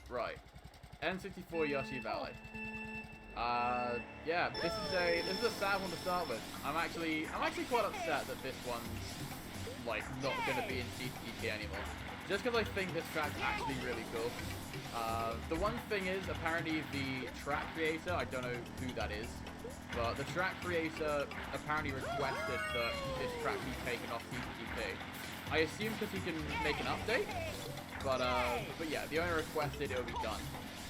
Right. N64 Yoshi Valley. Yeah, this is a sad one to start with. I'm actually quite upset that this one's like not going to be in CTGP anymore. Just because I think this track's actually really cool. The one thing is, apparently the track creator, I don't know who that is, but the track creator apparently requested that this track be taken off CTGP. I assume because he can make an update, but yeah, the owner requested it will be done.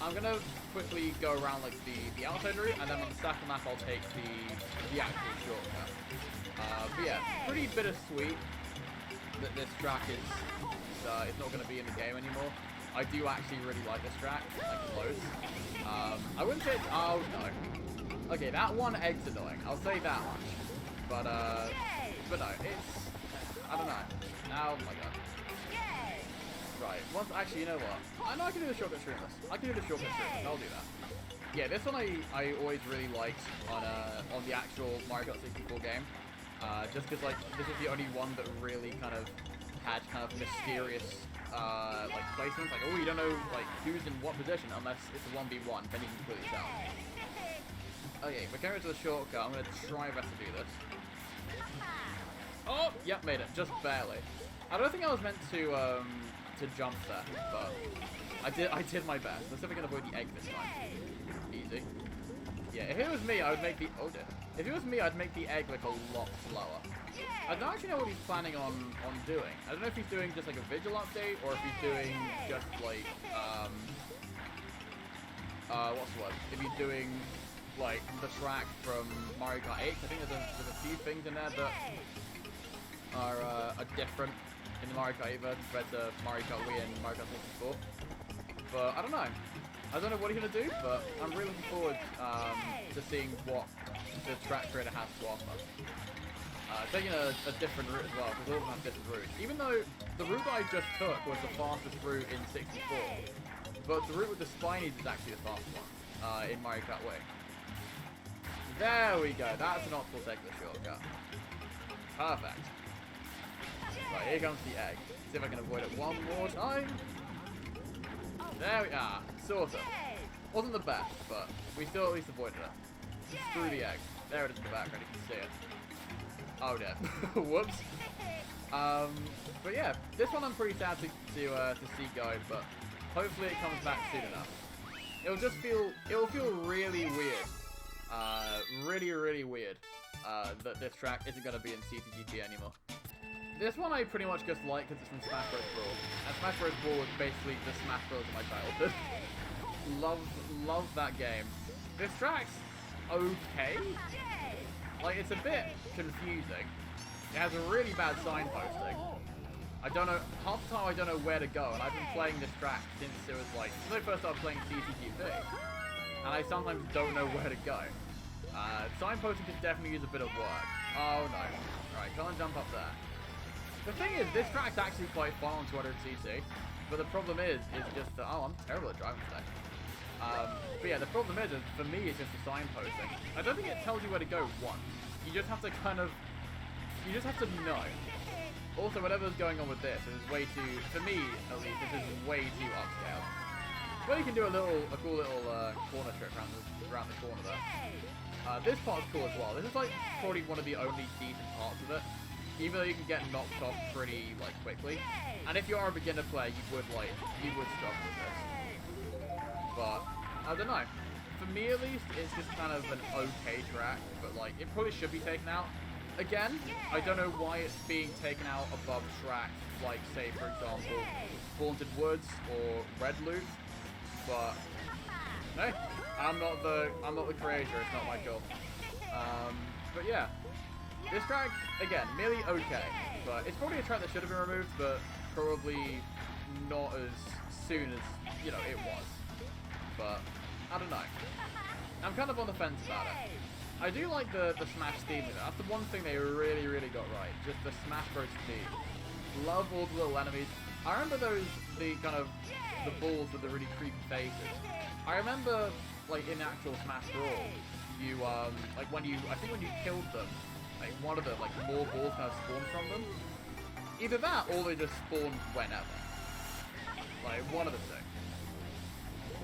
I'm gonna quickly go around like the outside route, and then on the second map I'll take the actual shortcut. But yeah, pretty bittersweet that this track is not going to be in the game anymore. I do actually really like this track, like loads. I wouldn't say it's, oh no. Okay, that one egg's annoying. I'll say that much. But no, it's, I don't know. Oh my god. Right, once, actually, you know what? I know I can do the shortcut streamless. I can do the shortcut streamless. I'll do that. Yeah, this one I always really liked on the actual Mario Kart 64 game. Just because, like, this was the only one that really kind of had kind of mysterious, like, placements. Like, oh, you don't know, like, who's in what position unless it's a 1v1. Then you can clearly tell. Okay, we're going to the shortcut. I'm going to try my best to do this. Oh, yep, made it. Just barely. I don't think I was meant to jump there, but I did my best. Let's see if I can avoid the egg this time. Easy. Yeah, if it was me, I would make the... Oh, dear. If it was me, I'd make the egg, like, a lot slower. I don't actually know what he's planning on doing. I don't know if he's doing just, like, a visual update, or if he's doing just, like, what's the word? If he's doing, like, the track from Mario Kart 8. I think there's a few things in there that are different in the Mario Kart 8 version compared to Mario Kart Wii and Mario Kart 64. But, I don't know. I don't know what he's going to do, but I'm really looking forward to seeing what the track creator has to offer. Taking a different route as well, because all of them have different routes. Even though the route that I just took was the fastest route in 64, but the route with the spinies is actually the fastest one in Mario Kart Wii. There we go, that's an optimal technical shortcut. Perfect. Right, here comes the egg. See if I can avoid it one more time. There we are. Sort of. Wasn't the best, but we still at least avoided it. Screw the egg. There it is in the background, you can see it. Oh dear. Whoops. But yeah, this one I'm pretty sad to see go, but hopefully it comes back soon enough. It'll feel really weird. Really weird. That this track isn't going to be in CTGP anymore. This one I pretty much just like because it's from Smash Bros. Brawl. And Smash Bros. Brawl was basically the Smash Bros. Of my childhood. love that game. This track's okay. Like, it's a bit confusing. It has a really bad signposting. I don't know, half the time I don't know where to go, and I've been playing this track since it was like, since I first started playing CTGP. And I sometimes don't know where to go. Signposting could definitely use a bit of work. Oh no. Alright, can't jump up there. The thing is, this track's actually quite fun on 200cc, but the problem is just that, oh, I'm terrible at driving today. But yeah, the problem is, for me, it's just the signposting. I don't think it tells you where to go once. You just have to kind of, you just have to know. Also, whatever's going on with this is way too, for me at least, this is way too upscale. Well, you can do a cool little corner trip around the corner there. This part's cool as well. This is like probably one of the only decent parts of it. Even though you can get knocked off pretty, like, quickly. And if you are a beginner player, you would struggle with this. But, I don't know. For me, at least, it's just kind of an okay track. But, like, it probably should be taken out. Again, I don't know why it's being taken out above tracks like, say, for example, Haunted Woods or Red Loot. But, hey, I'm not the creator. It's not my call. But, yeah. This track, again, merely okay, but it's probably a track that should have been removed, but probably not as soon as, you know, it was. But, I don't know. I'm kind of on the fence about it. I do like the Smash theme of it. That's the one thing they really got right. Just the Smash Bros. Theme. Love all the little enemies. I remember the balls with the really creepy faces. I remember, like, in actual Smash Brawl, you, like, when you killed them, like, one of the, like, more balls kind of spawned from them. Either that, or they just spawned whenever. Like, one of the two.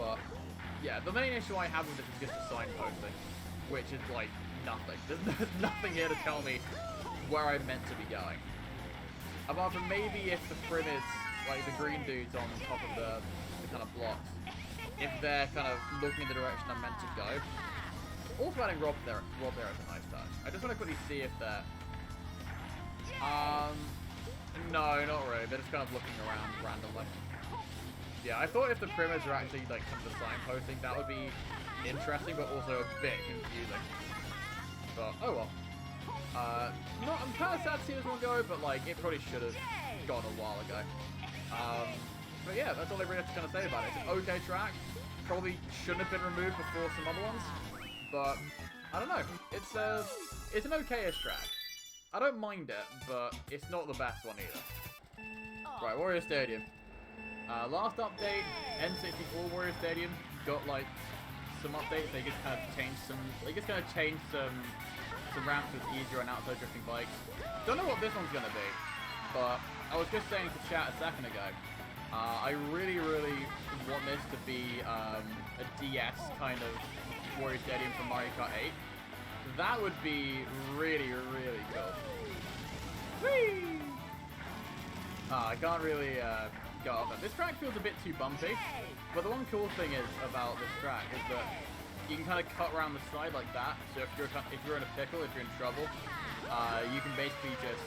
But yeah, the main issue I have with this is just the signposting, which is like nothing. There's nothing here to tell me where I'm meant to be going. Apart from maybe if the pyramids, like the green dudes on top of the kind of blocks, if they're kind of looking in the direction I'm meant to go. Also adding Rob there is a nice touch. I just want to quickly see if they're... no, not really. They're just kind of looking around randomly. Yeah, I thought if the pyramids are actually like some of the signposting, that would be interesting, but also a bit confusing. But, oh well. I'm kind of sad to see this one go, but like, it probably should have gone a while ago. But yeah, that's all I really have to kind of say about it. It's an okay track. Probably shouldn't have been removed before some other ones. But, I don't know. It's an okay-ish track. I don't mind it, but it's not the best one either. Right, Wario Stadium. Last update, N64 Wario Stadium got like some updates. They just kind of changed some ramps with easier and outside drifting bikes. Don't know what this one's gonna be, but I was just saying to chat a second ago. I really want this to be a DS kind of Wario Stadium from Mario Kart 8. That would be really cool. Whee! I can't really go off it. This track feels a bit too bumpy, but the one cool thing is about this track is that you can kind of cut around the side like that. So if you're in a pickle, if you're in trouble, you can basically just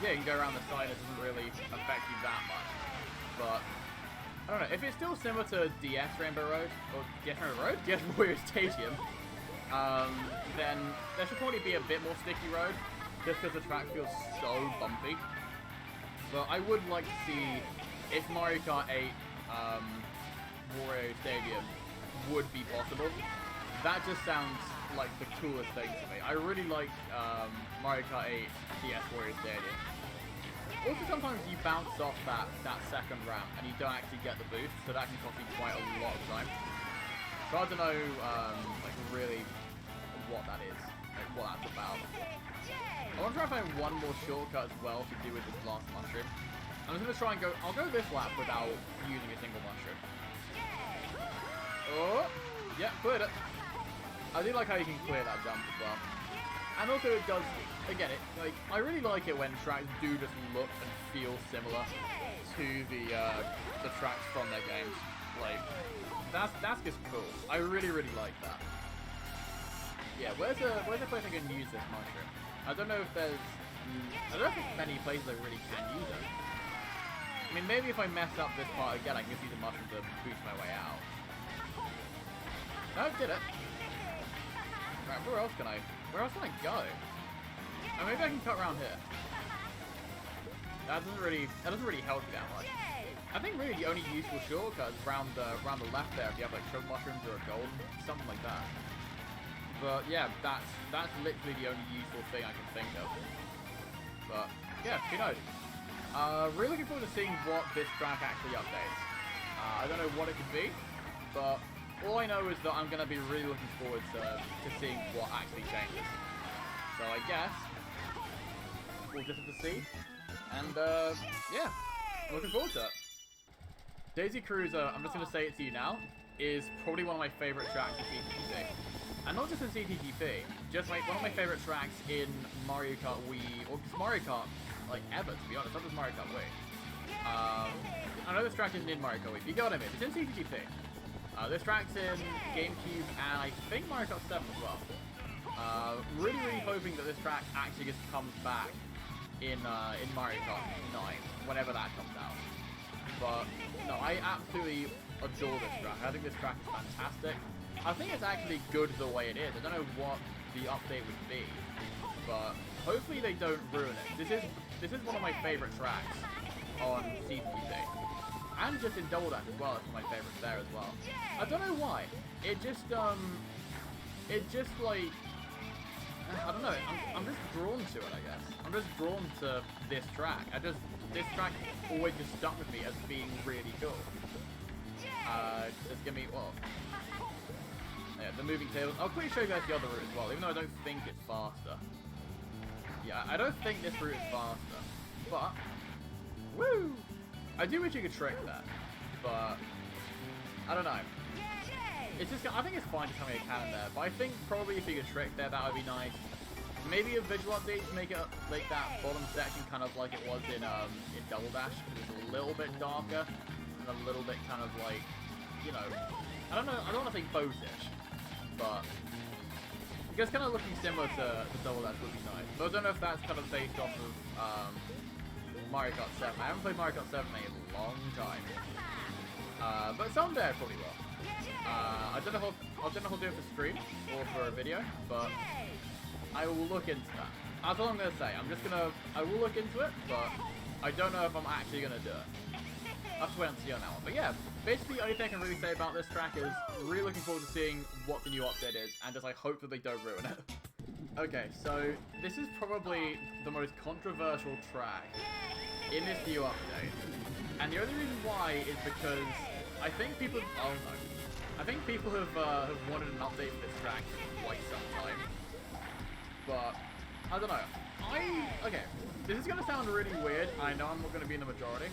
you can go around the side. It doesn't really affect you that much. But I don't know if it's still similar to DS Rainbow Road or DS Rainbow Road, DS Wario Stadium. Then there should probably be a bit more sticky road, just because the track feels so bumpy. But I would like to see if Mario Kart 8 Wario Stadium would be possible. That just sounds like the coolest thing to me. I really like Mario Kart 8 DS Wario Stadium. Also, sometimes you bounce off that second ramp and you don't actually get the boost, so that can cost you quite a lot of time. So I don't know, like really what that is, like what that's about. I want to try and find one more shortcut as well to do with this last mushroom. I'm just going to try and I'll go this lap without using a single mushroom. Oh, yeah, cleared it. I do like how you can clear that jump as well. And also it does, again, I really like it when tracks do just look and feel similar to the tracks from their games. Like, that's just cool. I really like that. Yeah, where's the place I can use this mushroom? I don't know if there's... I don't think many places I really can use it. I mean, maybe if I mess up this part again, I can just use a mushroom to boost my way out. No, did it. Right, where else can I go? Oh, maybe I can cut around here. That doesn't really help you that much. I think really the only useful shortcut is around the left there if you have like choke mushrooms or a golden, something like that. But yeah, that's literally the only useful thing I can think of. But yeah, who knows? Really looking forward to seeing what this track actually updates. I don't know what it could be, but all I know is that I'm going to be really looking forward to seeing what actually changes. So I guess we'll just have to see. And yeah, I'm looking forward to it. Daisy Cruiser, I'm just going to say it to you now, is probably one of my favourite tracks in CTGP. And not just in CTGP, just like one of my favourite tracks in Mario Kart Wii, or just Mario Kart, like ever, to be honest, not just Mario Kart Wii. I know this track isn't in Mario Kart Wii, but you got it, it's in CTGP. This track's in GameCube and I think Mario Kart 7 as well. Really hoping that this track actually just comes back in Mario Kart 9, whenever that comes out. But no, I absolutely adore this track. I think this track is fantastic. I think it's actually good the way it is. I don't know what the update would be, but hopefully they don't ruin it. This is one of my favorite tracks on CTGP. And just in Double Dash as well, it's one of my favorites there as well. I don't know why. It just like, I don't know, I'm just drawn to it, I guess. I'm just drawn to this track. This track always just stuck with me as being really cool. Just give me, well, yeah, the moving tables. I'll quickly show you guys the other route as well, even though I don't think it's faster. Yeah, I don't think this route is faster, but, woo! I do wish you could trick that, but I don't know. it's just, I think it's fine just having a cannon there, but I think probably if you could trick there, that would be nice. Maybe a visual update to make it like that bottom section kind of like it was in Double Dash, because it's a little bit darker and a little bit kind of like, you know, I don't want to say Bose-ish, but it's kind of looking similar to Double Dash would be nice. But I don't know if that's kind of based off of Mario Kart 7. I haven't played Mario Kart 7 in a long time, but someday I probably will. I don't know if I'll do it for stream or for a video, but I will look into that. That's all I'm gonna say. I will look into it, but I don't know if I'm actually gonna do it. That's wait and see on that one. But yeah, basically the only thing I can really say about this track is really looking forward to seeing what the new update is, and just I hope that they don't ruin it. Okay, so this is probably the most controversial track in this new update, and the only reason why is because I think people, I think people have wanted an update for this track for quite some time, but I don't know. Okay, this is gonna sound really weird. I know I'm not gonna be in the majority.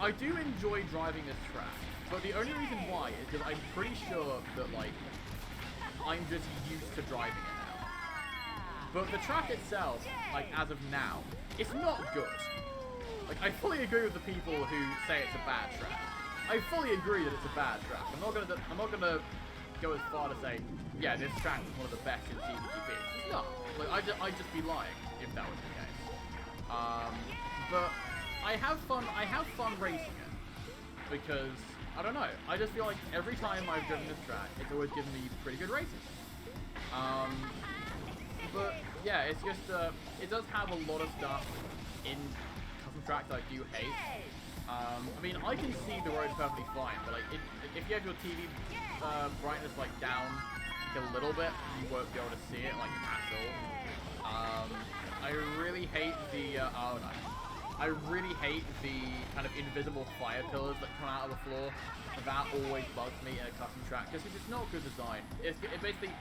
I do enjoy driving this track, but the only reason why is because I'm pretty sure that like I'm just used to driving it now. But the track itself, like as of now, it's not good. Like I fully agree with the people who say it's a bad track. I fully agree that it's a bad track. I'm not gonna go as far to say, yeah, this track is one of the best in CTGP. It's not. Like I'd just be lying if that was the case. But I have fun racing it because I don't know. I just feel like every time I've driven this track, it's always given me pretty good races. But yeah, it's just it does have a lot of stuff in custom tracks that I do hate. I mean, I can see the road perfectly fine, but like if you have your TV brightness like down a little bit, you won't be able to see it like at all. I really hate the I really hate the kind of invisible fire pillars that come out of the floor. That always bugs me in a custom track because it's just not good design. It basically,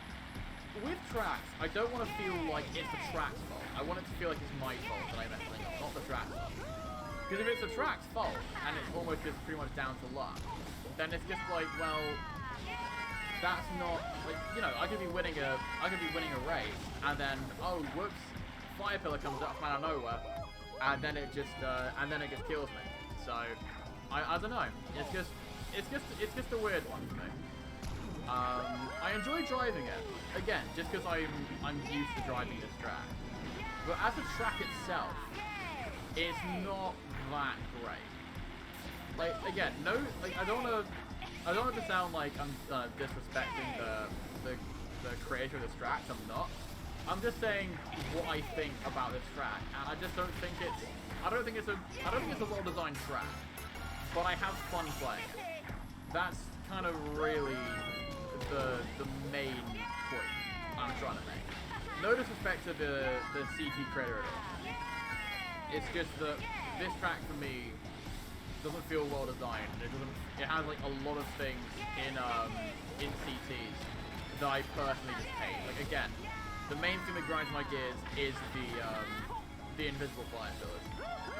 with tracks, I don't want to feel like it's the track's fault. I want it to feel like it's my fault that I messed things up, not the track's fault. Because if it's the track's fault and it's almost just pretty much down to luck, then it's just like, well, that's not like, you know, I could be winning a race and then whoops, fire pillar comes up from out of nowhere. And then it just kills me. So I don't know. It's just a weird one for me. I enjoy driving it again, just because I'm used to driving this track. But as a track itself, it's not that great. Like again, no, like I don't want to sound like I'm disrespecting the creator of this track. I'm not. I'm just saying what I think about this track, and I just don't think it's. I don't think it's a well-designed track, but I have fun playing it. That's kind of really the main point I'm trying to make. No disrespect to the CT creator at all. It's just that this track for me doesn't feel well designed. It has like a lot of things in CTs that I personally just hate. Like again. The main thing that grinds my gears is the invisible fire pillars.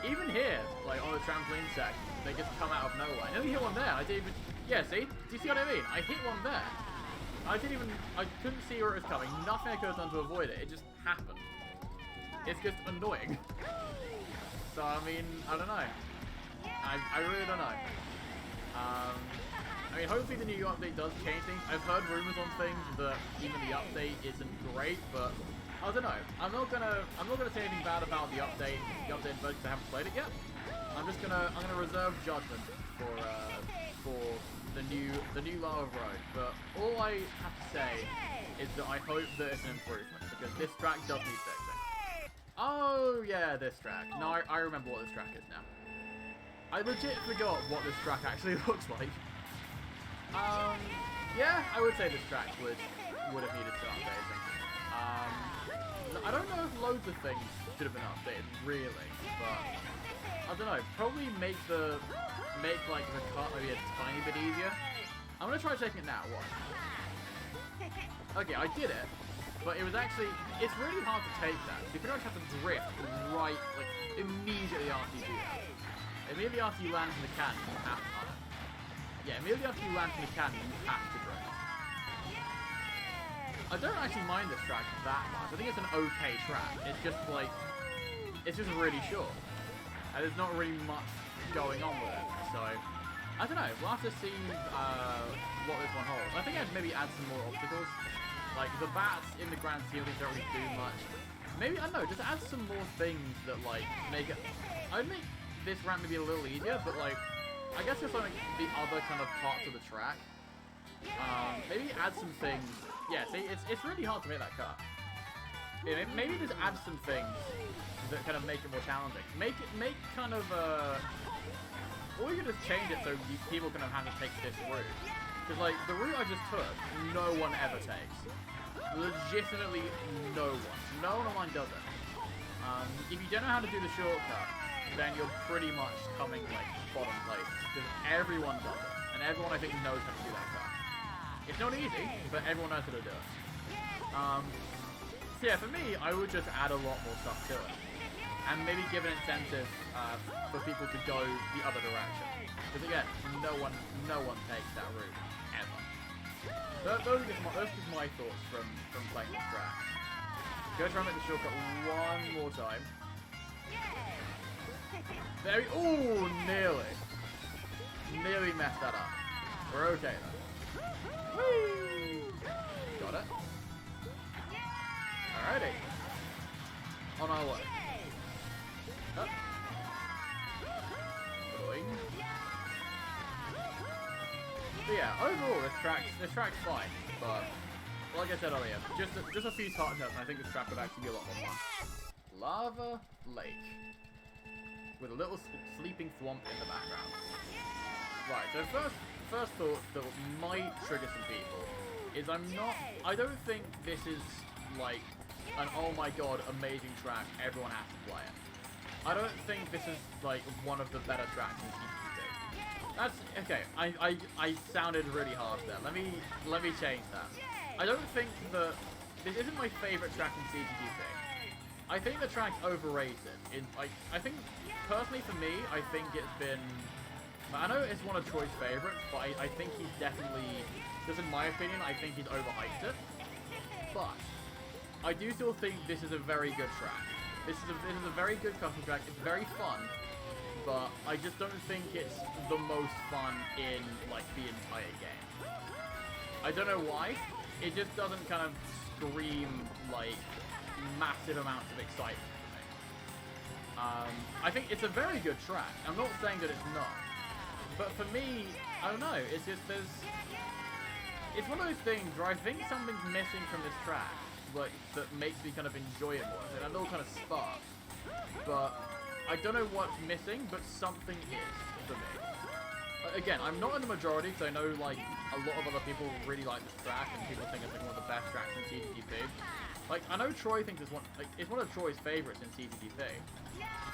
Even here, like on the trampoline section, they just come out of nowhere. I nearly hit one there. I didn't even. Yeah, see? Do you see what I mean? I hit one there. I couldn't see where it was coming. Nothing I could have done to avoid it. It just happened. It's just annoying. So I mean, I don't know. I really don't know. I mean, hopefully the new update does change things. I've heard rumors on things that even the update isn't great, but I don't know. I'm not gonna say anything bad about the update version because I haven't played it yet. I'm gonna reserve judgment for the new Lava Road. But all I have to say is that I hope that it's an improvement because this track does need fixing. Oh yeah, this track. No, I remember what this track is now. I legit forgot what this track actually looks like. Yeah, I would say this track would have needed some updating. I don't know if loads of things should have been updated, really, but I don't know. Probably make like the cut maybe a tiny bit easier. I'm gonna try taking it now. What? Okay, I did it, but it was actually it's really hard to take that. You pretty much have to drift right like immediately after you do that. Immediately after you land from the cannon, you have to. Yeah, immediately after you land from the cannon, you have to drift. I don't actually mind this track that much. I think it's an okay track. It's just like, it's just really short. And there's not really much going on with it. So, I don't know. We'll have to see what this one holds. I think I'd maybe add some more obstacles. Like, the bats in the grand scheme don't really do much. Maybe, I don't know, just add some more things that, like, make it... I'd make this ramp maybe a little easier, but, like, I guess just like the other kind of parts of the track. Maybe add some things. Yeah, see, it's really hard to make that cut. Yeah, maybe just add some things that kind of make it more challenging. Make kind of or you could just change it so people kind of have to take this route. Because like the route I just took, no one ever takes. Legitimately, no one. No one online does it. If you don't know how to do the shortcut, then you're pretty much coming like bottom place. Because everyone does it, and everyone I think knows how to do that cut. It's not easy, but everyone knows how to do it. So yeah, for me, I would just add a lot more stuff to it. And maybe give an incentive for people to go the other direction. Because again, no one takes that route, ever. Those are just my thoughts from playing this track. Go try and make the shortcut one more time. There ooh, nearly. Nearly messed that up. We're okay though. Whee! Got it. Alrighty. On our way. Up. Going. But yeah, overall this track's fine, but like I said earlier, just a few touch-ups and I think this track would actually be a lot more fun. Lava Lake. With a little sleeping swamp in the background. Right, so first thought that might trigger some people is I don't think this is like an oh my god amazing track, everyone has to play it. I don't think this is like one of the better tracks in CTGP. That's okay. I sounded really harsh there. Let me change that. I don't think that this isn't my favorite track in CTGP. I think the track's overrated. I think personally for me, I think it's been. I know it's one of Troy's favorites, but I think he's definitely, just in my opinion, I think he's overhyped it. But I do still think this is a very good track. This is a very good custom track. It's very fun, but I just don't think it's the most fun in like the entire game. I don't know why. It just doesn't kind of scream like massive amounts of excitement for me. I think it's a very good track. I'm not saying that it's not. But for me, I don't know, it's just it's one of those things where I think something's missing from this track, like, that makes me kind of enjoy it more. And a little kind of spark. But I don't know what's missing, but something is for me. Again, I'm not in the majority, because I know, like, a lot of other people really like this track, and people think it's like one of the best tracks in CTGP. Like, I know Troy thinks it's one of Troy's favorites in CTGP.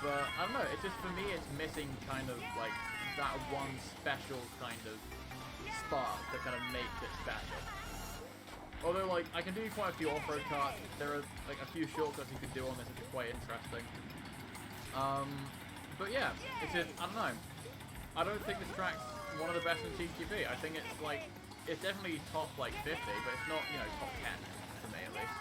But, I don't know, it's just, for me, it's missing kind of, like, that one special kind of spark that kind of makes it special. Although, like, I can do quite a few off-road karts. There are, like, a few shortcuts you can do on this, which is quite interesting. But yeah, it's just, I don't know. I don't think this track's one of the best in CTGP. I think it's, like, it's definitely top, like, 50, but it's not, you know, top 10, for me, at least.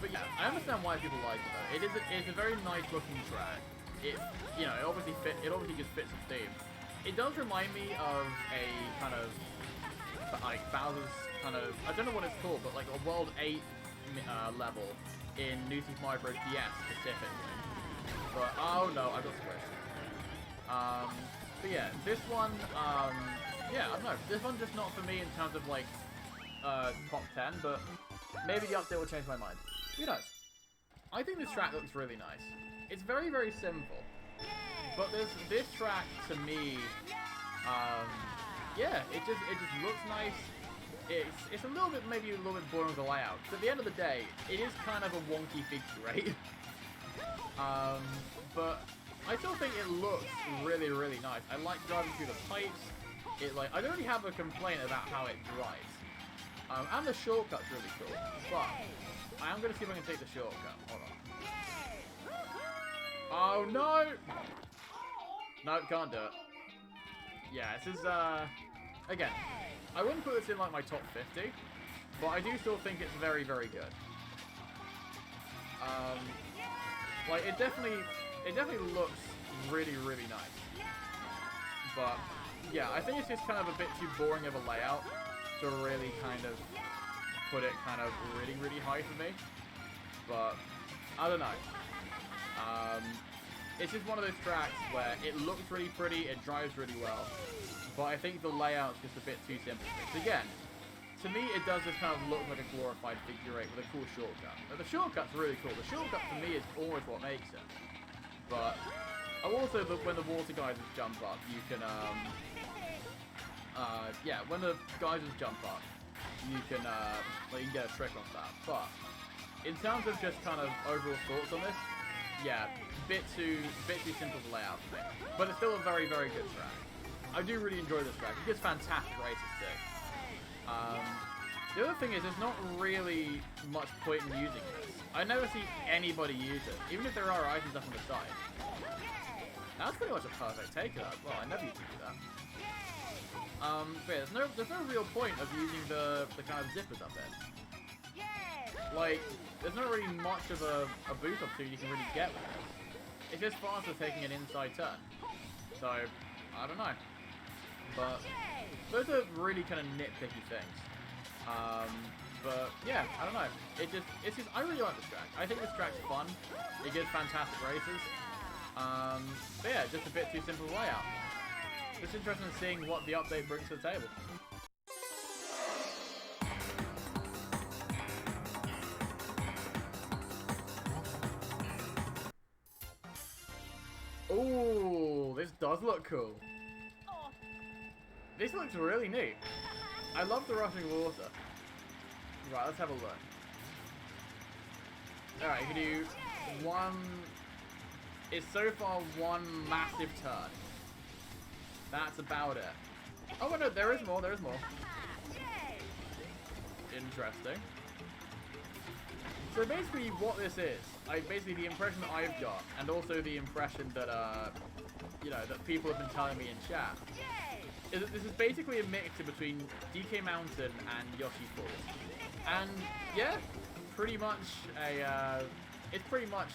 But yeah, I understand why people like it though. It's a very nice looking track. It, you know, it obviously just fits the theme. It does remind me of a kind of like Bowser's kind of, I don't know what it's called, but like a World 8 level in New Super Mario Bros. DS specifically. But oh no, I got squished. But yeah, this one, yeah, I don't know. This one's just not for me in terms of like top 10, but maybe the update will change my mind. Who knows? I think this track looks really nice. It's very, very simple. But this track, to me, yeah, it just looks nice. It's a little bit, maybe a little bit boring with the layout. But at the end of the day, it is kind of a wonky feature, right? But I still think it looks really, really nice. I like driving through the pipes. I don't really have a complaint about how it drives. And the shortcut's really cool. But I am going to see if I can take the shortcut. Hold on. Oh, no! No, can't do it. Yeah, this is, again, I wouldn't put this in like my top 50, but I do still think it's very, very good. Like it definitely looks really, really nice. But yeah, I think it's just kind of a bit too boring of a layout to really kind of put it kind of really, really high for me. But I don't know. It's just one of those tracks where it looks really pretty, it drives really well, but I think the layout's just a bit too simple. So again, to me it does just kind of look like a glorified figure 8 with a cool shortcut. But the shortcut's really cool. The shortcut for me is always what makes it. But also when the water geysers jump up, you can yeah, when the geysers jump up, you can get a trick off that. But in terms of just kind of overall thoughts on this, yeah, bit too simple to lay out for me. But it's still a very, very good track. I do really enjoy this track. It gets fantastic races too. The other thing is, there's not really much point in using this. I never see anybody use it, even if there are items up on the side. That's pretty much a perfect take of that. Well, I never used to do that. But yeah, there's no real point of using the kind of zippers up there. Like, there's not really much of a boost opportunity you can really get with this. It's just faster taking an inside turn. So, I don't know. But those are really kind of nitpicky things. But yeah, I don't know. It's just I really like this track. I think this track's fun. It gives fantastic races. But yeah, just a bit too simple layout. Just interested in seeing what the update brings to the table. Ooh, this does look cool. This looks really neat. I love the rushing water. Right, let's have a look. Alright, you can do one... It's so far one massive turn. That's about it. Oh, no, there is more, there is more. Interesting. So basically what this is, basically the impression that I've got, and also the impression that, you know, that people have been telling me in chat, is that this is basically a mixture between DK Mountain and Yoshi Falls. And, yeah, pretty much it's pretty much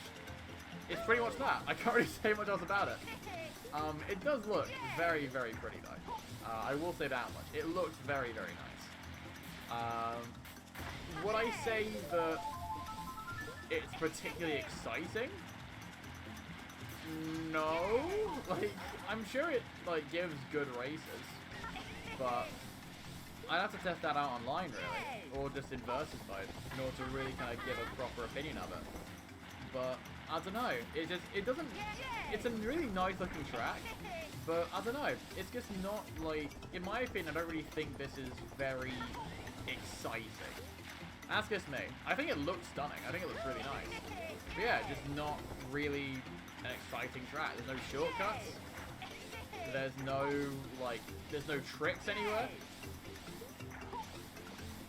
that. I can't really say much else about it. It does look very, very pretty though. I will say that much. It looks very, very nice. Would I say that it's particularly exciting? No. Like, I'm sure it gives good races, but I'd have to test that out online really, or just in versus mode in order to really kind of give a proper opinion of it. But I don't know. It doesn't. It's a really nice looking track, but I don't know. It's just not like, in my opinion, I don't really think this is very exciting. That's just me. I think it looks stunning. I think it looks really nice. But yeah, just not really an exciting track. There's no shortcuts. There's no tricks anywhere.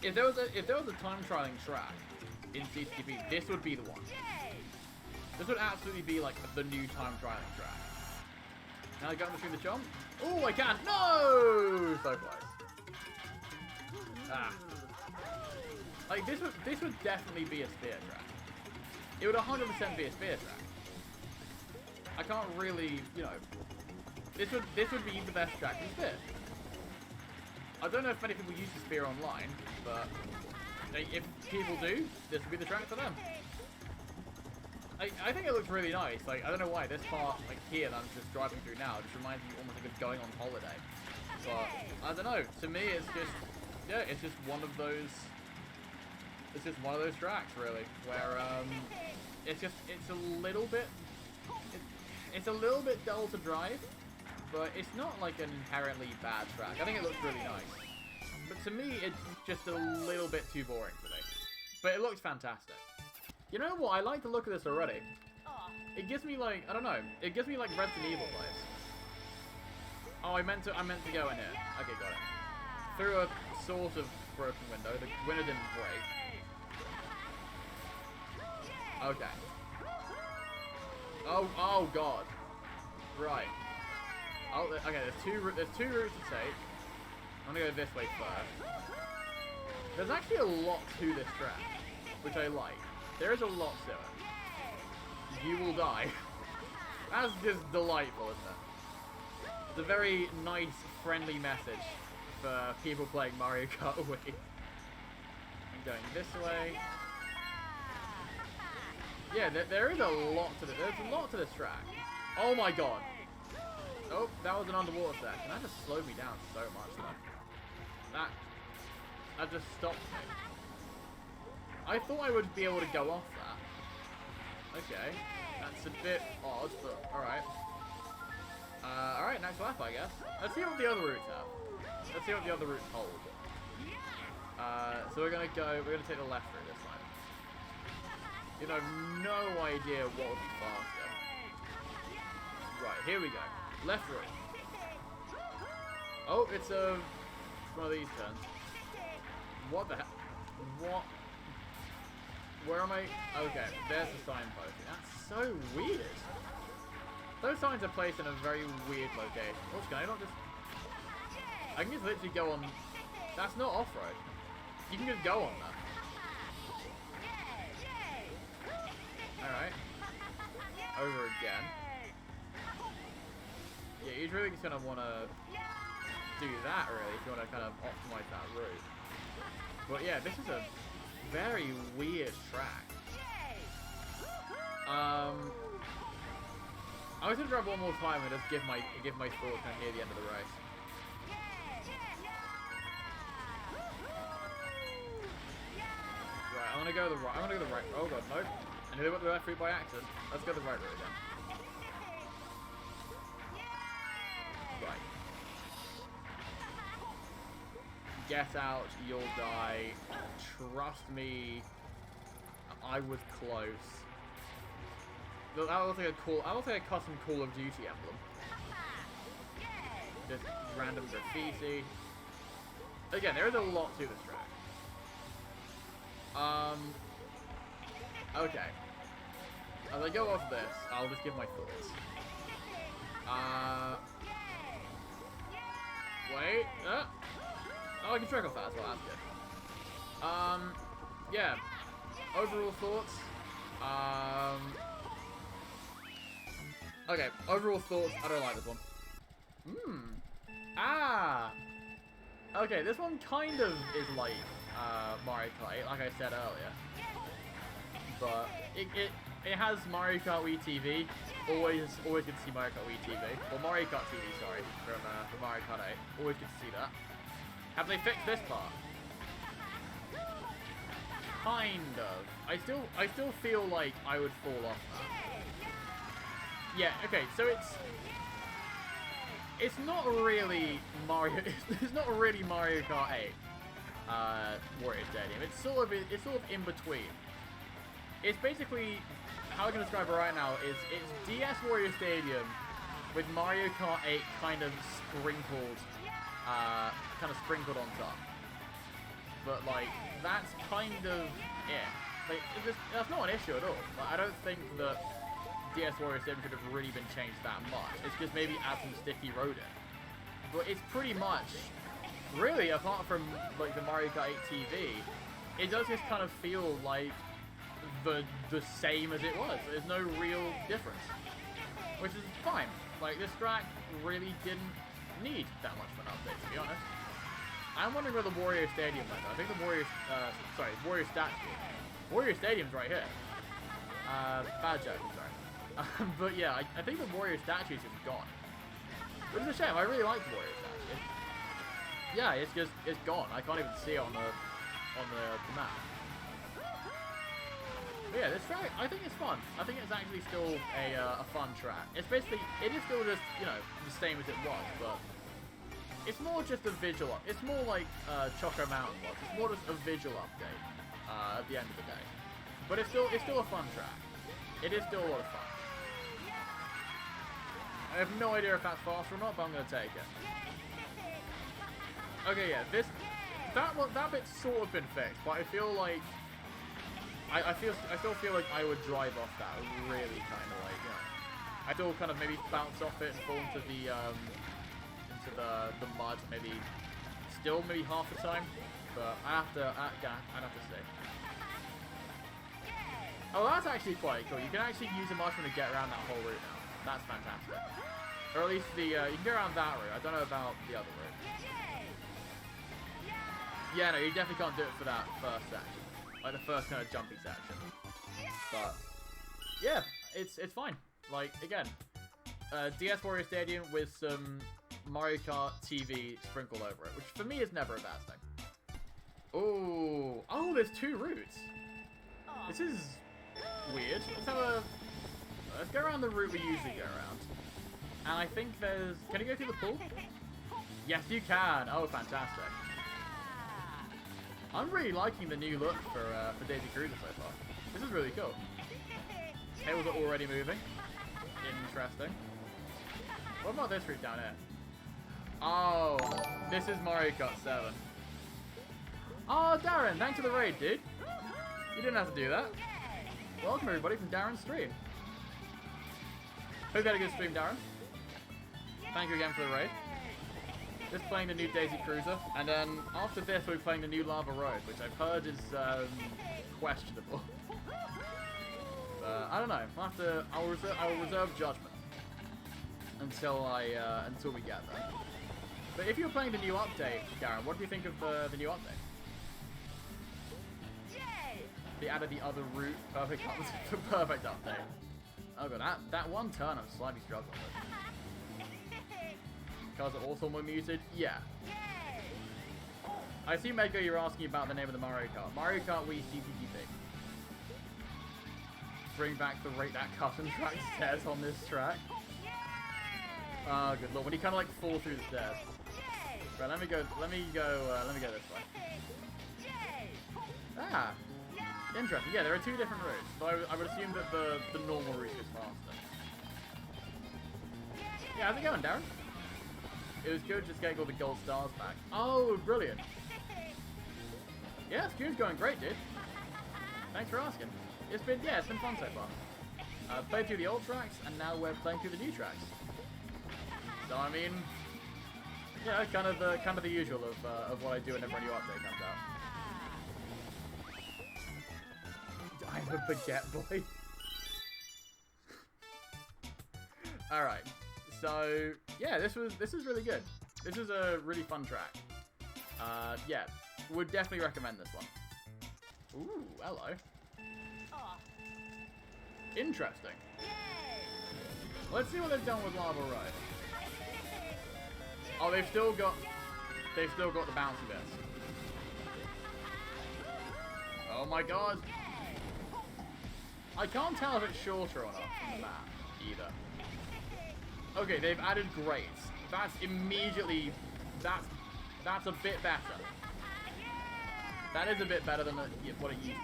If there was a time trialing track in CTGP, this would be the one. This would absolutely be like the new time trialing track. Now I go in between the jump. Oh, I can't. No, so close. Ah. Like this would definitely be a spear track. It would 100% be a spear track. I can't really, you know. This would be the best track in spear. I don't know if many people use the spear online, but if people do, this would be the track for them. I think it looks really nice. Like, I don't know why this part, like here that I'm just driving through now, just reminds me almost like of going on holiday. But I don't know. To me, it's just, yeah, it's just one of those. It's just one of those tracks, really, where it's a little bit dull to drive, but it's not like an inherently bad track. I think it looks really nice, but to me, it's just a little bit too boring for me. But it looks fantastic. You know what? I like the look of this already. It gives me like, I don't know. It gives me like Resident Evil vibes. Oh, I meant to go in here. Okay, got it. Through a sort of broken window. The window didn't break. Okay. Oh god. Right. Oh, okay. There's two routes to take. I'm gonna go this way first. There's actually a lot to this track, which I like. There is a lot to it. You will die. That's just delightful, isn't it? It's a very nice, friendly message for people playing Mario Kart Wii. I'm going this way. Yeah, there is a lot to this. There's a lot to this track. Oh my god. Oh, that was an underwater section. That just slowed me down so much, though. That just stopped me. I thought I would be able to go off that. Okay. That's a bit odd, but alright. Alright, next lap, I guess. Let's see what the other routes have. Let's see what the other routes hold. So we're gonna take the left route this time. You know, I have no idea what would be faster. Right, here we go. Left route. Oh, it's one of these turns. What the heck? What? Where am I? Okay, there's the signpost. That's so weird. Those signs are placed in a very weird location. Oh, can I not just... I can just literally go on... That's not off-road. You can just go on that. Alright. Over again. Yeah, you're really just going to want to do that, really, if you want to kind of optimize that route. But yeah, this is a very weird track. I was gonna grab one more time and just give my thoughts kind of near the end of the race. Right, I'm gonna go the right. I'm gonna go the right. Oh god, nope. I nearly went the left route by accident. Let's go the right route again. Right. Get out, you'll die. Trust me, I was close. That looks like a cool. That looks like a custom Call of Duty emblem. Just random graffiti. Again, there is a lot to this track. Okay. As I go off this, I'll just give my thoughts. Wait. Oh, I can track off that as well. That's good. Yeah. Overall thoughts. Okay, overall thoughts, I don't like this one. Okay, this one kind of is like Mario Kart 8, like I said earlier. But it has Mario Kart Wii TV. Always good to see Mario Kart Wii TV. Or Mario Kart TV, sorry, from Mario Kart 8. Always good to see that. Have they fixed this part? Kind of. I still feel like I would fall off that. Yeah, okay, so it's not really Mario it's not really Mario Kart 8 Wario Stadium. It's sort of in between. It's basically, how I can describe it right now is it's DS Wario Stadium with Mario Kart 8 kind of sprinkled on top. But like that's kind of like that's not an issue at all. Like, I don't think that DS Wario Stadium could have really been changed that much. It's just maybe add some sticky road in. But it's pretty much, really, apart from like the Mario Kart 8 TV, it does just kind of feel like the same as it was. There's no real difference, which is fine. Like this track really didn't need that much of an update, to be honest. I'm wondering where the Wario Stadium went. I think the Wario statue. Wario Stadium's right here. Bad joke, sorry. But yeah, I think the Wario statue is just gone. Which is a shame. I really like the Wario statue. Yeah, it's gone. I can't even see it on the map. But yeah, this track, I think it's fun. I think it's actually still a fun track. It is still just, you know, the same as it was, but it's more just a visual. It's more like Choco Mountain was. It's more just a visual update at the end of the day. But it's still a fun track. It is still a lot of fun. I have no idea if that's faster or not, but I'm going to take it. Okay, yeah, that bit's sort of been fixed, but I feel like I still feel like I would drive off that really kind of like, you know, I still kind of maybe bounce off it and fall into the mud, maybe still maybe half the time, but I'd have to see. Oh, that's actually quite cool. You can actually use the mushroom to get around that whole route now. That's fantastic. Or at least the you can get around that route. I don't know about the other route. Yeah, no, you definitely can't do it for that first section, like the first kind of jumpy section. But yeah, it's fine. Like again, DS Wario Stadium with some Mario Kart TV sprinkled over it, which for me is never a bad thing. Oh, there's 2 routes. This is weird. Let's go around the route we usually go around. And I think there's... Can you go through the pool? Yes, you can. Oh, fantastic. I'm really liking the new look for Daisy Cruiser so far. This is really cool. Tails are already moving. Interesting. What about this route down here? Oh, this is Mario Kart 7. Oh, Darren, thanks for the raid, dude. You didn't have to do that. Welcome, everybody, from Darren's stream. Hope you had a good stream, Darren. Thank you again for the raid. Just playing the new Daisy Cruiser, and then after this we're playing the new Lava Road, which I've heard is questionable. I don't know. I'll reserve judgment until we get there. But if you're playing the new update, Darren, what do you think of the new update? They added the other route. Perfect update. Oh god, that one turn I'm slightly struggling with. Cars are also more muted? Yeah. I see, Mego, you're asking about the name of the Mario Kart. Mario Kart Wii CTGP. Bring back the rate that custom track stairs on this track. Oh, good lord. When you kind of like fall through the stairs. Right, let me go this way. Ah. Interesting. Yeah, there are 2 different routes. So I would assume that the normal route is faster. Yeah, how's it going, Darren? It was good just getting all the gold stars back. Oh, brilliant. Yeah, stream's going great, dude. Thanks for asking. It's been fun so far. Played through the old tracks, and now we're playing through the new tracks. So I mean, yeah, kind of the usual of what I do whenever a new update comes out. I'm a baguette boy. All right, so yeah, this was really good. This is a really fun track. Yeah, would definitely recommend this one. Ooh, hello. Interesting. Let's see what they've done with Lava Road. Oh, they've still got the bouncy bits. Oh my god. I can't tell if it's shorter or not from the map either. Okay, they've added grades. That's immediately that's a bit better. That is a bit better than what it used to be.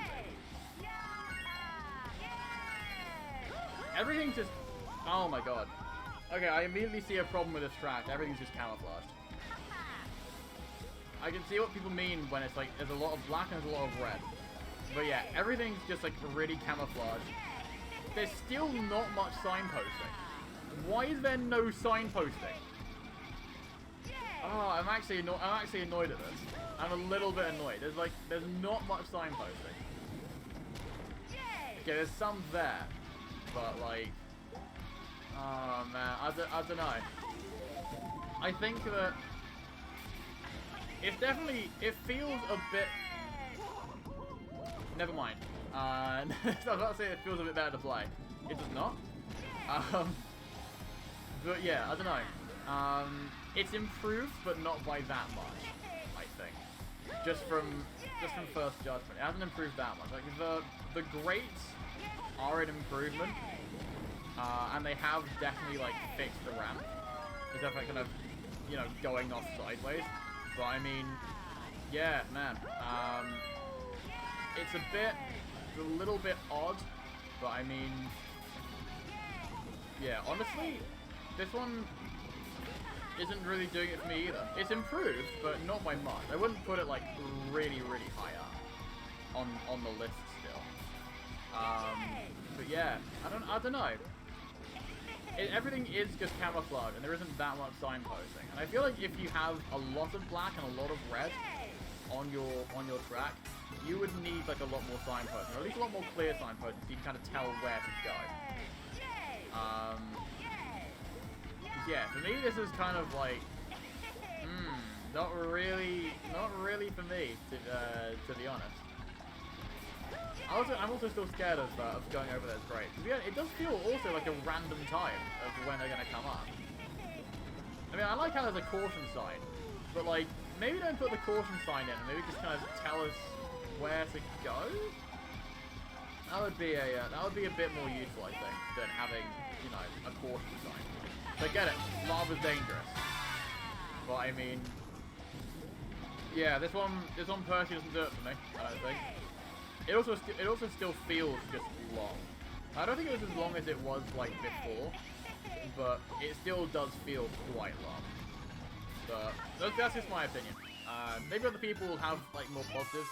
Everything's just... Oh my god. Okay, I immediately see a problem with this track. Everything's just camouflaged. I can see what people mean when it's like, there's a lot of black and there's a lot of red. But yeah, everything's just like really camouflaged. There's still not much signposting. Why is there no signposting? Oh, I'm actually annoyed at this. I'm a little bit annoyed. There's not much signposting. Okay, there's some there. But like, oh man, I don't know. I think that it feels a bit. Never mind. I was about to say it feels a bit better to play. It does not. But yeah, I don't know. It's improved, but not by that much. I think. Just from first judgment, it hasn't improved that much. Like the greats are an improvement, and they have definitely like fixed the ramp. It's definitely kind of, you know, going off sideways. But I mean, yeah, man. It's a little bit odd, but I mean, yeah, honestly, this one isn't really doing it for me either. It's improved, but not by much. I wouldn't put it like really, really high up on the list still. But yeah, I don't know. everything is just camouflage, and there isn't that much signposting. And I feel like if you have a lot of black and a lot of red on your track, you would need like a lot more signposting, or at least a lot more clear signposting, so you can kind of tell where to go. Yeah, for me this is kind of like, not really for me, to be honest. I'm also still scared of going over those grades. Yeah, it does feel also like a random time of when they're gonna come up. I mean, I like how there's a caution sign, but like maybe don't put the caution sign in, and maybe just kind of tell us where to go. That would be a bit more useful, I think, than having, you know, a caution sign. So I get it, lava's dangerous, but I mean, yeah, this one personally doesn't do it for me. I don't think. It also still feels just long. I don't think it was as long as it was like before, but it still does feel quite long. But that's just my opinion. Maybe other people will have like more positive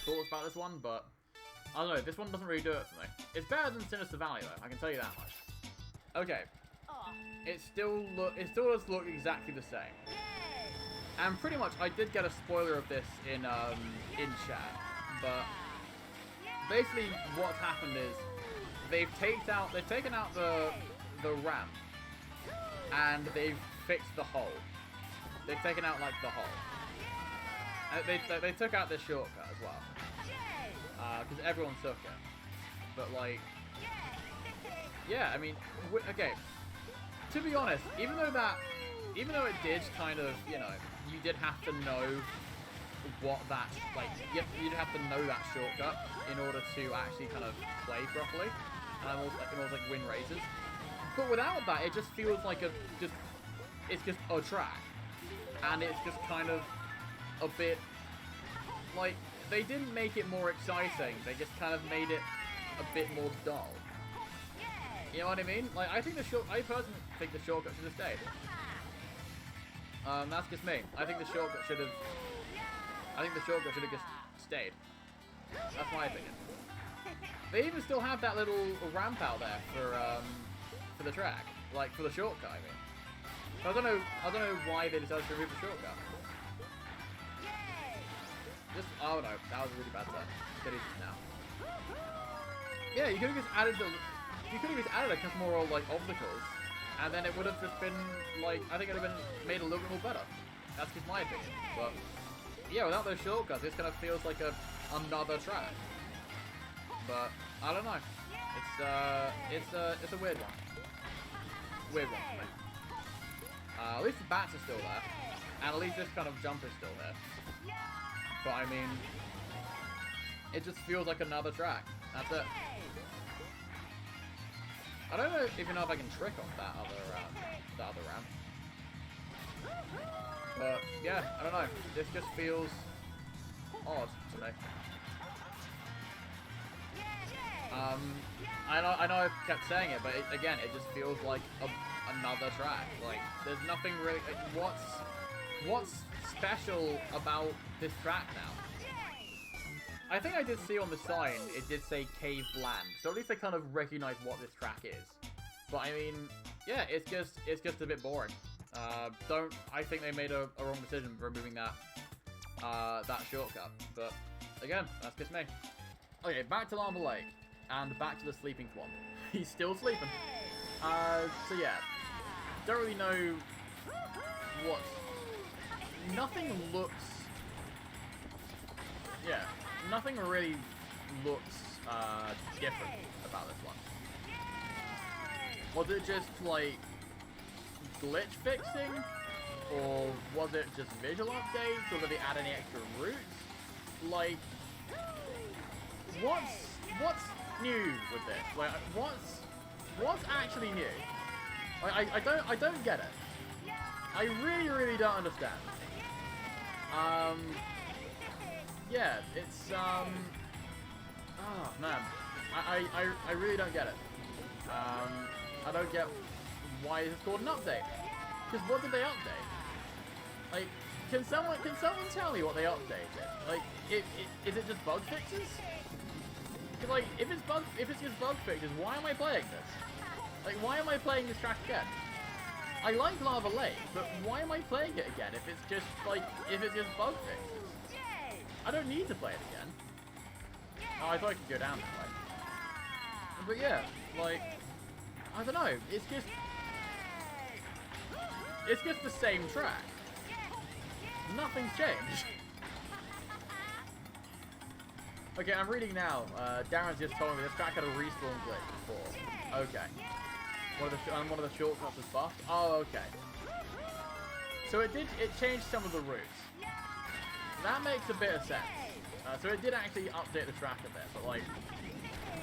thoughts about this one, but I don't know. This one doesn't really do it for me. It's better than Sinister Valley though. I can tell you that much. Okay. It still does look exactly the same. And pretty much, I did get a spoiler of this in chat. But basically, what's happened is they've taken out the ramp, and they've fixed the hole. They've taken out like the hole. And they took out this shortcut as well, because everyone took it. But like, yeah, I mean, okay. To be honest, even though it did kind of, you know, you did have to know what that, like, you'd have to know that shortcut in order to actually kind of play properly, and also like win races. But without that, it just feels like it's just a track, and it's just kind of a bit like they didn't make it more exciting. They just kind of made it a bit more dull. You know what I mean? Like, I personally think the shortcut should have stayed. That's just me. I think the shortcut should have just stayed. That's my opinion. They even still have that little ramp out there for the track, like for the shortcut. I mean, so I don't know why they decided to remove the shortcut. Oh no, that was a really bad turn. Get it now. Yeah, you could have just added a couple more like obstacles, and then it would have just been like, I think it would have been made a little bit more better. That's just my opinion. But yeah, without those shortcuts, this kind of feels like another track. But I don't know. It's a weird one. Weird one for me. At least the bats are still there, and at least this kind of jump is still there. But I mean, it just feels like another track. That's it. I don't know even know if I can trick off that other ramp. But yeah, I don't know. This just feels odd to me. I know I've kept saying it, but again, it just feels like another track. Like, there's nothing really. Like, what's special about this track now? I think I did see on the sign, it did say Cave Land, so at least I kind of recognize what this track is. But I mean, yeah, it's just a bit boring. I think they made a wrong decision removing that shortcut. But again, that's just me. Okay, back to Lava Lake, and back to the sleeping Thwomp. He's still sleeping. So yeah, don't really know what. Nothing looks. Yeah. Nothing really looks different about this one. Was it just like glitch fixing, or was it just visual updates, or did they add any extra routes? Like, what's new with this? Like, what's actually new? Like, I don't get it. I really don't understand. Yeah, it's, oh, man. I really don't get it. I don't get why it's called an update. Because what did they update? Like, can someone tell me what they updated? Like, is it just bug fixes? Cause, like, if it's just bug fixes, why am I playing this? Like, why am I playing this track again? I like Lava Lake, but why am I playing it again if it's just, like, if it's just bug fixes? I don't need to play it again. Oh, I thought I could go down that way. But yeah, like, I don't know, it's just the same track. Nothing's changed. Okay, I'm reading now. Darren's just told me this track had a respawn glitch before. Okay. One of the shortcuts was buffed. Oh, okay. So it changed some of the routes. That makes a bit of sense. So it did actually update the track a bit, but like,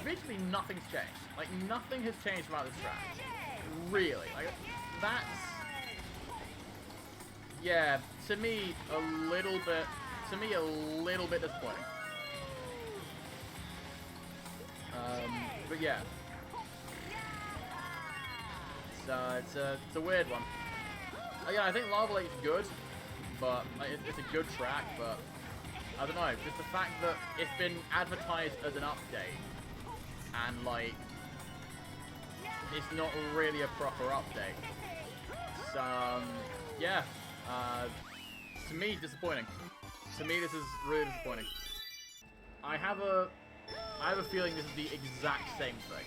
literally nothing's changed. Like, nothing has changed about this track. Really. Like, that's... Yeah, to me, a little bit disappointing. But yeah. It's a weird one. Again, I think Lava Lake's good, but like, it's a good track, but I don't know, just the fact that it's been advertised as an update, and like, it's not really a proper update. So, yeah, to me, disappointing. To me, this is really disappointing. I have a feeling this is the exact same thing.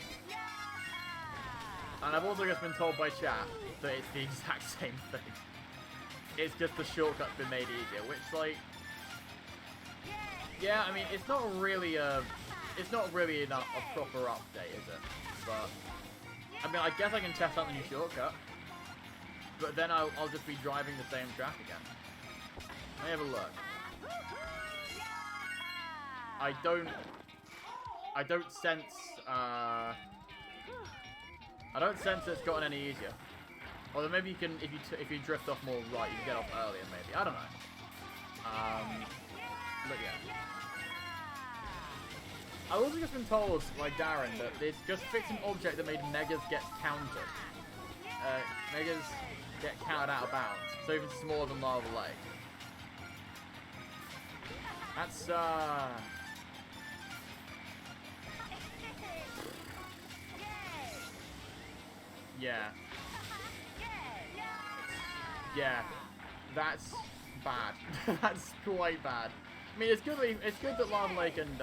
And I've also just been told by chat that it's the exact same thing. It's just the shortcut's been made easier, which, like, yeah, I mean, it's not really a proper update, is it? But I mean, I guess I can test out the new shortcut, but then I'll just be driving the same track again. Let me have a look. I don't sense it's gotten any easier. Although maybe you can, if you drift off more right, you can get off earlier. Maybe, I don't know. But yeah. I've also just been told by Darren that it's just fixed an object that made Megas get counted. Megas get counted out of bounds, so even smaller than Lava Lake. That's yeah. Yeah, that's bad. That's quite bad. I mean, it's good that Lava Lake and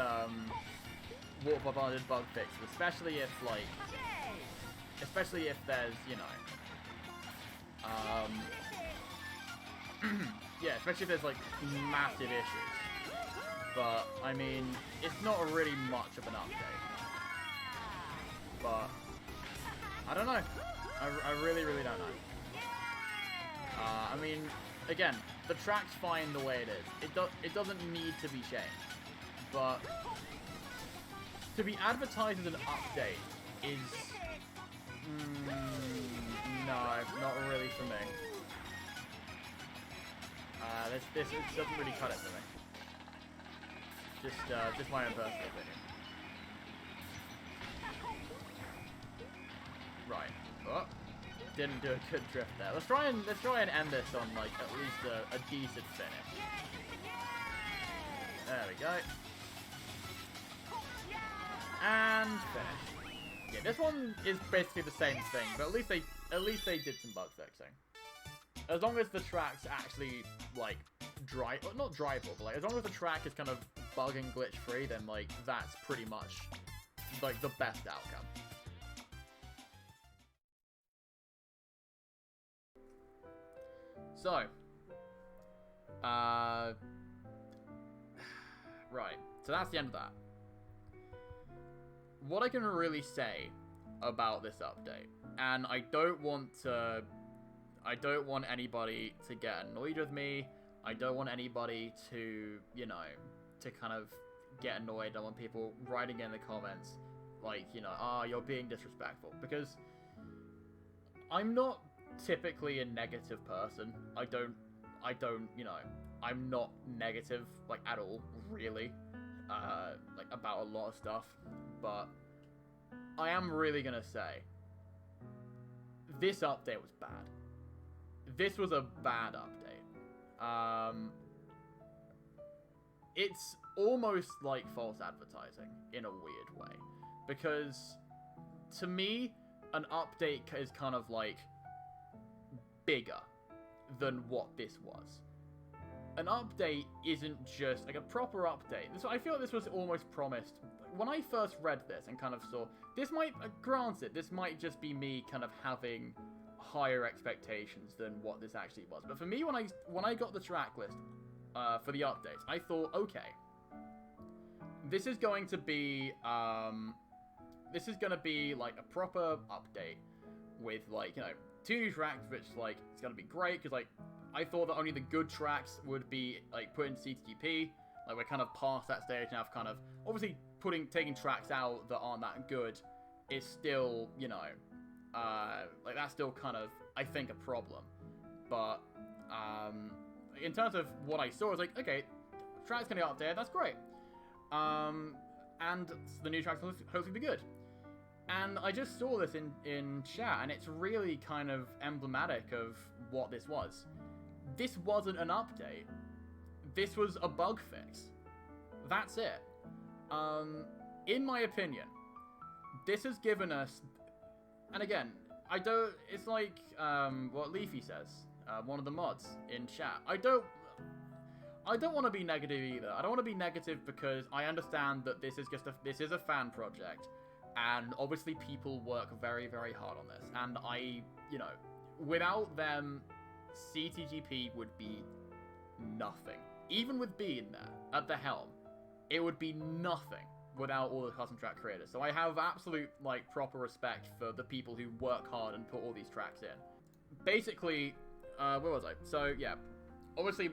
Water Bubble did bug fixes, especially if there's, you know, yeah, especially if there's like massive issues. But I mean, it's not really much of an update. But I don't know. I really don't know. I mean, again, the track's fine the way it is. It doesn't need to be changed. But to be advertised as an update is no, not really for me. This doesn't really cut it for me. Just my own personal opinion. Right. Oh, didn't do a good drift there. Let's try and end this on like at least a decent finish. There we go. And finish. Yeah, this one is basically the same thing, but at least they did some bug fixing. As long as the track's actually like not drivable, but like as long as the track is kind of bug and glitch free, then like that's pretty much like the best outcome. So, right, so that's the end of that. What I can really say about this update, and I don't want anybody to get annoyed with me, I don't want anybody to, you know, to kind of get annoyed. I want people writing in the comments, like, you know, you're being disrespectful, because I'm not typically a negative person. I don't, you know, I'm not negative, like, at all, really, like, about a lot of stuff, but I am really gonna say, this update was bad. This was a bad update. It's almost like false advertising, in a weird way, because, to me, an update is kind of like bigger than what this was. An update isn't just like a proper update. I feel like this was almost promised. When I first read this and kind of saw, this might, granted, this might just be me kind of having higher expectations than what this actually was. But for me, when I got the track list for the updates, I thought, okay, this is going to be like a proper update with like, you know, 2 new tracks, which like it's gonna be great because like I thought that only the good tracks would be like put in CTGP. Like we're kind of past that stage now of kind of obviously taking tracks out that aren't that good is still, you know, like that's still kind of I think a problem. But in terms of what I saw, I was like, okay, tracks gonna get up there, that's great. And the new tracks will hopefully be good. And I just saw this in chat, and it's really kind of emblematic of what this was. This wasn't an update. This was a bug fix. That's it. In my opinion, this has given us... And again, I don't... It's like what Leafy says, one of the mods in chat. I don't want to be negative either. I don't want to be negative because I understand that this is a fan project. And obviously people work very, very hard on this. And you know, without them, CTGP would be nothing. Even with B in there, at the helm, it would be nothing without all the custom track creators. So I have absolute, like, proper respect for the people who work hard and put all these tracks in. Basically, where was I? So, yeah, obviously,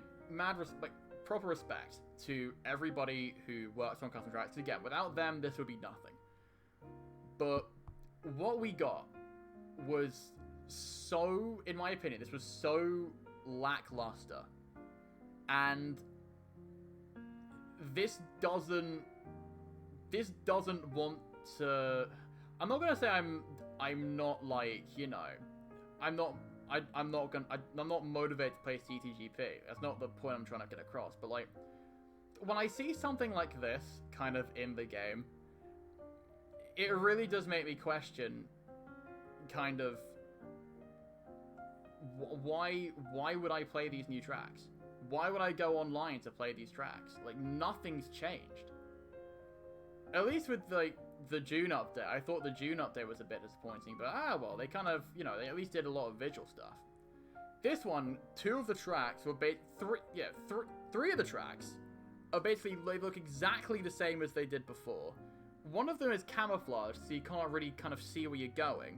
proper respect to everybody who works on custom tracks. Again, without them, this would be nothing. But what we got was so, in my opinion, this was so lackluster. And this doesn't want to... I'm not gonna say I'm not like, you know, I'm not motivated to play CTGP. That's not the point I'm trying to get across. But like, when I see something like this kind of in the game, it really does make me question kind of why would I play these new tracks? Why would I go online to play these tracks? Like, nothing's changed. At least with like the June update, I thought the June update was a bit disappointing, but well, they kind of, you know, they at least did a lot of visual stuff. This one, 2 of the tracks were three of the tracks are basically, they look exactly the same as they did before. One of them is camouflaged, so you can't really kind of see where you're going.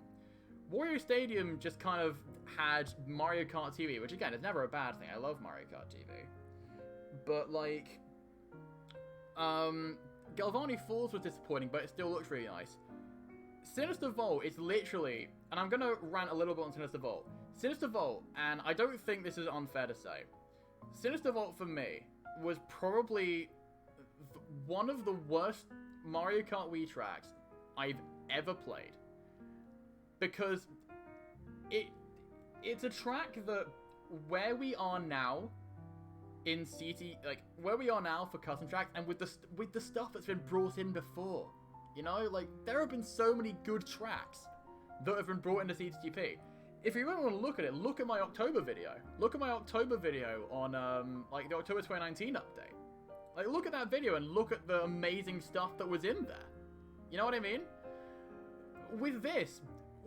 Wario Stadium just kind of had Mario Kart TV, which again is never a bad thing. I love Mario Kart TV. But like, Galvarny Falls was disappointing, but it still looks really nice. Sinister Vault is literally, and I'm gonna rant a little bit on Sinister Vault. Sinister Vault, and I don't think this is unfair to say, Sinister Vault for me was probably one of the worst Mario Kart Wii tracks I've ever played. Because it's a track that where we are now in CT, like where we are now for custom tracks, and with the stuff that's been brought in before, you know, like there have been so many good tracks that have been brought into CTGP. If you really want to look at it, look at my October video. Look at my October video on like the October 2019 update. Like look at that video and look at the amazing stuff that was in there. You know what I mean? With this,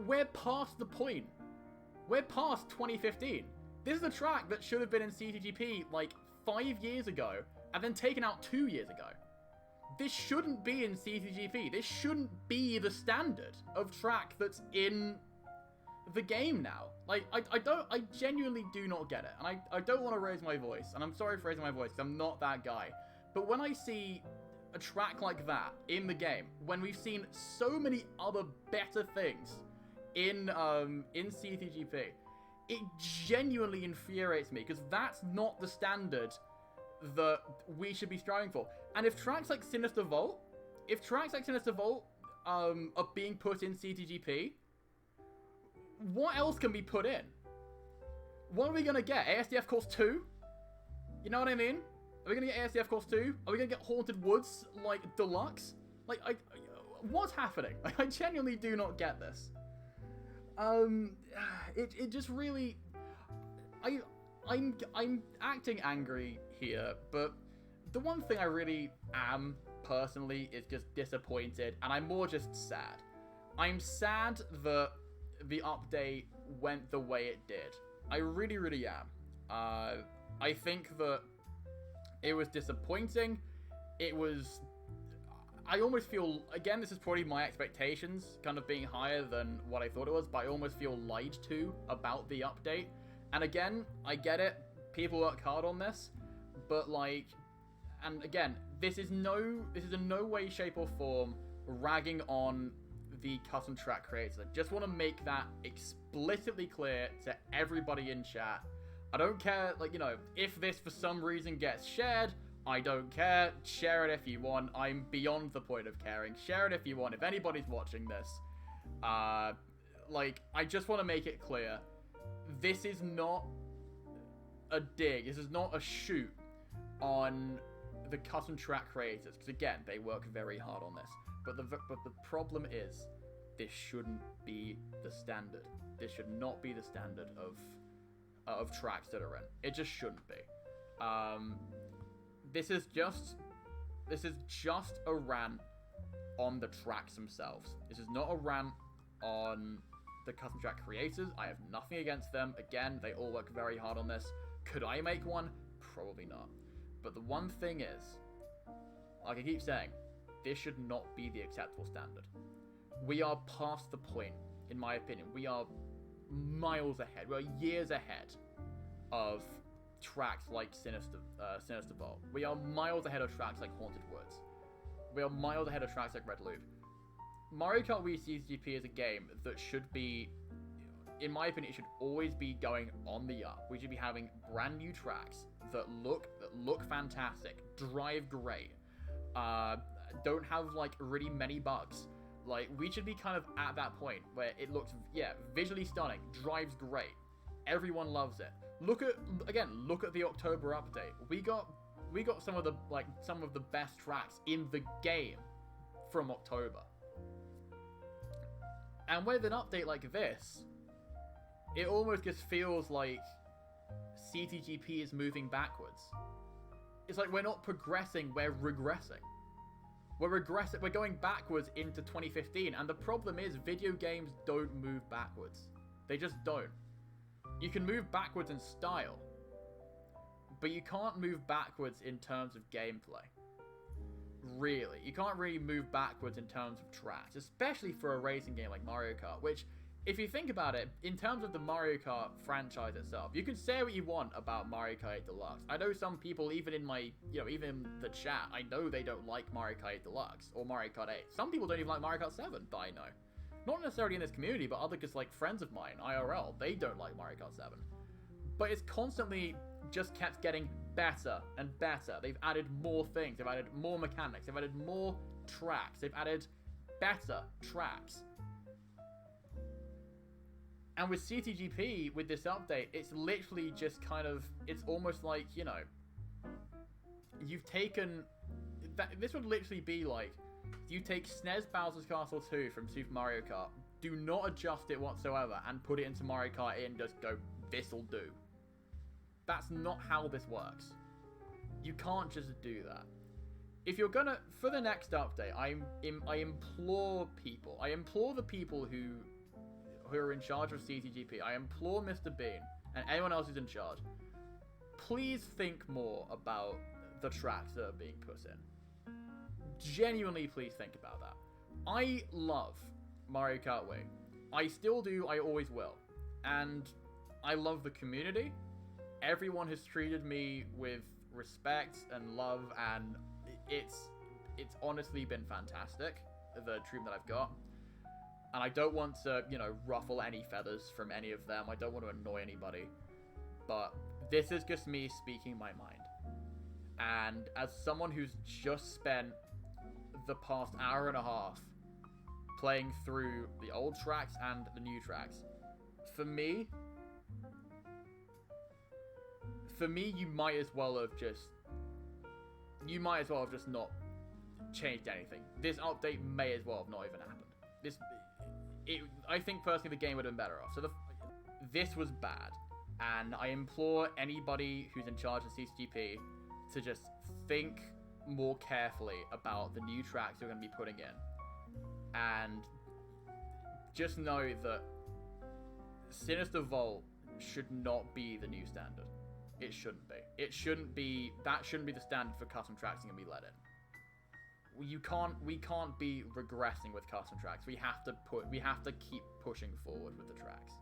we're past the point. We're past 2015. This is a track that should have been in CTGP like 5 years ago and then taken out 2 years ago. This shouldn't be in CTGP. This shouldn't be the standard of track that's in the game now. Like, I genuinely do not get it. And I don't want to raise my voice. And I'm sorry for raising my voice because I'm not that guy. But when I see a track like that in the game, when we've seen so many other better things in CTGP, it genuinely infuriates me because that's not the standard that we should be striving for. And if tracks like Sinister Vault, are being put in CTGP, what else can be put in? What are we gonna get? ASDF Course 2? You know what I mean? Are we gonna get ASDF Course 2? Are we gonna get Haunted Woods, like, Deluxe? Like, what's happening? Like, I genuinely do not get this. It just really, I'm acting angry here, but the one thing I really am personally is just disappointed, and I'm more just sad. I'm sad that the update went the way it did. I really, really am. I think that it was disappointing. I almost feel, again, this is probably my expectations kind of being higher than what I thought it was, but I almost feel lied to about the update. And again, I get it. People work hard on this, but like, and again, this is in no way, shape, or form ragging on the custom track creators. I just want to make that explicitly clear to everybody in chat. I don't care, like, you know, if this for some reason gets shared, I don't care. Share it if you want. I'm beyond the point of caring. Share it if you want. If anybody's watching this, like, I just want to make it clear. This is not a dig. This is not a shoot on the custom track creators. Because, again, they work very hard on this. But the problem is, this shouldn't be the standard. This should not be the standard of tracks that are in. It just shouldn't be. This is just a rant on the tracks themselves. This is not a rant on the custom track creators. I have nothing against them. Again, they all work very hard on this. Could I make one? Probably not. But the one thing is, like I keep saying, this should not be the acceptable standard. We are past the point, in my opinion. We are miles ahead. We are years ahead of tracks like Sinister Vault. We are miles ahead of tracks like Haunted Woods. We are miles ahead of tracks like Red Loop. Mario Kart Wii CTGP is a game that should be, in my opinion, it should always be going on the up. We should be having brand new tracks that look fantastic, drive great, don't have like really many bugs. Like, we should be kind of at that point where it looks, yeah, visually stunning, drives great, everyone loves it. Look at the October update. We got some of the best tracks in the game from October. And with an update like this, it almost just feels like CTGP is moving backwards. It's like we're not progressing, we're regressing. We're going backwards into 2015, and the problem is video games don't move backwards. They just don't. You can move backwards in style, but you can't move backwards in terms of gameplay. Really. You can't really move backwards in terms of tracks, especially for a racing game like Mario Kart, which, if you think about it, in terms of the Mario Kart franchise itself, you can say what you want about Mario Kart 8 Deluxe. I know some people, even in my, even in the chat, I know they don't like Mario Kart 8 Deluxe or Mario Kart 8. Some people don't even like Mario Kart 7, that I know. Not necessarily in this community, but other just like friends of mine, IRL, they don't like Mario Kart 7. But it's constantly just kept getting better and better. They've added more things, they've added more mechanics, they've added more tracks, they've added better tracks. And with CTGP, with this update, it's literally just kind of, it's almost like, you've taken, this would literally be like, you take SNES Bowser's Castle 2 from Super Mario Kart, do not adjust it whatsoever, and put it into Mario Kart 8 and just go, this'll do. That's not how this works. You can't just do that. If you're gonna, for the next update, I implore the people who are in charge of CTGP, I implore Mr. Bean, and anyone else who's in charge, please think more about the tracks that are being put in. Genuinely, please think about that. I love Mario Kart Wii. I still do, I always will. And I love the community. Everyone has treated me with respect and love, and it's honestly been fantastic, the treatment I've got. And I don't want to, ruffle any feathers from any of them. I don't want to annoy anybody. But this is just me speaking my mind. And as someone who's just spent the past hour and a half playing through the old tracks and the new tracks, for me, you might as well have just not changed anything. This update may as well have not even happened. I think personally the game would have been better off. So this was bad, and I implore anybody who's in charge of CCGP to just think more carefully about the new tracks you're going to be putting in, and just know that Sinister Vault should not be the new standard. It shouldn't be. It shouldn't be. That shouldn't be the standard for custom tracks and be let in. We can't be regressing with custom tracks. We have to keep pushing forward with the tracks.